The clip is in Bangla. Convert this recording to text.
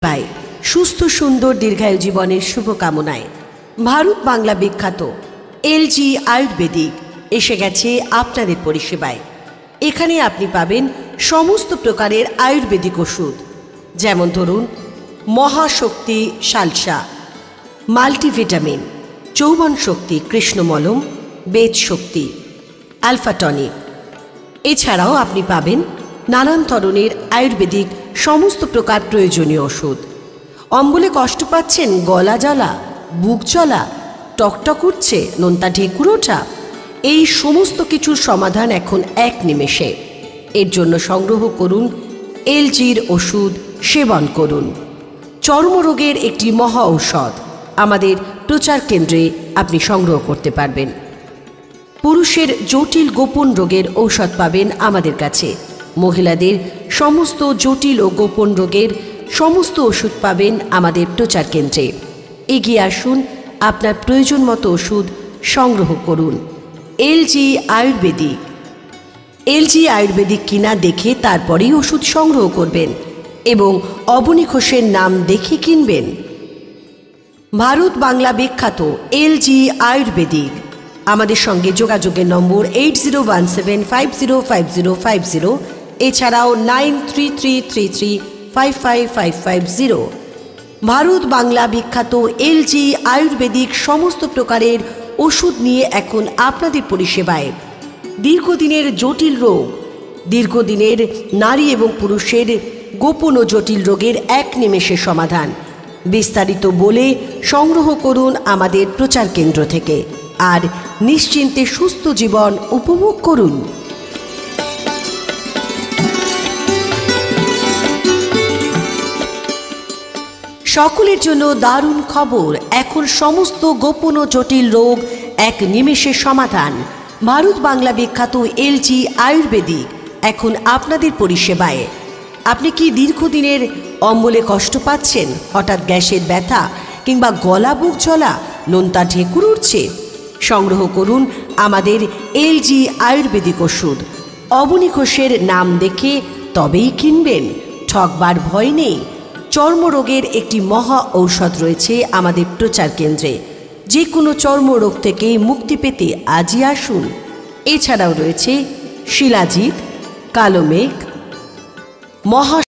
পাই সুস্থ সুন্দর দীর্ঘায়ু জীবনের শুভকামনায় ভারত বাংলা বিখ্যাত এলজি আয়ুর্বেদিক এসে গেছে আপনাদের পরিষেবায়। এখানে আপনি পাবেন সমস্ত প্রকারের আয়ুর্বেদিক ওষুধ, যেমন ধরুন মহাশক্তি শালসা, মাল্টিভিটামিন, যৌবন শক্তি কৃষ্ণমলম, বেদ শক্তি, আলফা টনিক। এছাড়াও আপনি পাবেন নানান ধরনের আয়ুর্বেদিক সমস্ত প্রকার প্রয়োজনীয় ওষুধ। অম্বলে কষ্ট পাচ্ছেন, গলা জ্বালা, বুক জ্বলা, টকটক উঠছে, নোনতা ঢেকুর ওঠা, এই সমস্ত কিছুর সমাধান এখন এক নিমেষে। এর জন্য সংগ্রহ করুন এলজির ওষুধ, সেবন করুন। চর্মরোগের একটি মহা ঔষধ আমাদের প্রচার কেন্দ্রে আপনি সংগ্রহ করতে পারবেন। পুরুষের জটিল গোপন রোগের ঔষধ পাবেন আমাদের কাছে। মহিলাদের সমস্ত জটিল ও গোপন রোগের সমস্ত ওষুধ পাবেন আমাদের প্রচার কেন্দ্রে। এগিয়ে আসুন, আপনার প্রয়োজন মতো ওষুধ সংগ্রহ করুন। এলজি আয়ুর্বেদিক। এলজি আয়ুর্বেদিক কিনা দেখে তারপরেই ওষুধ সংগ্রহ করবেন এবং অবনী ঘোষের নাম দেখে কিনবেন। ভারত বাংলা বিখ্যাত এলজি আয়ুর্বেদিক। আমাদের সঙ্গে যোগাযোগের নম্বর 8017505050, এছাড়াও 9333355550। ভারত বাংলা বিখ্যাত এলজি আয়ুর্বেদিক সমস্ত প্রকারের ওষুধ নিয়ে এখন আপনাদের পরিষেবায়। দীর্ঘদিনের জটিল রোগ, দীর্ঘদিনের নারী এবং পুরুষের গোপন ও জটিল রোগের এক নিমেষে সমাধান। বিস্তারিত বলে সংগ্রহ করুন আমাদের প্রচার কেন্দ্র থেকে, আর নিশ্চিন্তে সুস্থ জীবন উপভোগ করুন। সকলের জন্য দারুণ খবর, এখন সমস্ত গোপন ও জটিল রোগ এক নিমেষে সমাধান। ভারত বাংলা বিখ্যাত এলজি আয়ুর্বেদিক এখন আপনাদের পরিষেবায়। আপনি কি দীর্ঘদিনের অম্বলে কষ্ট পাচ্ছেন, হঠাৎ গ্যাসের ব্যথা কিংবা গলা বুক জ্বলা, নোনতা ঢেকুর উঠছে? সংগ্রহ করুন আমাদের এলজি আয়ুর্বেদিক ওষুধ। অবনী ঘোষের নাম দেখে তবেই কিনবেন, ঠকবার ভয় নেই। চর্মরোগের একটি মহা ঔষধ রয়েছে আমাদের প্রচার কেন্দ্রে। যে কোনো চর্মরোগ থেকে মুক্তি পেতে আজই আসুন। এছাড়াও রয়েছে শিলাজিৎ, কালো মেঘ, মহা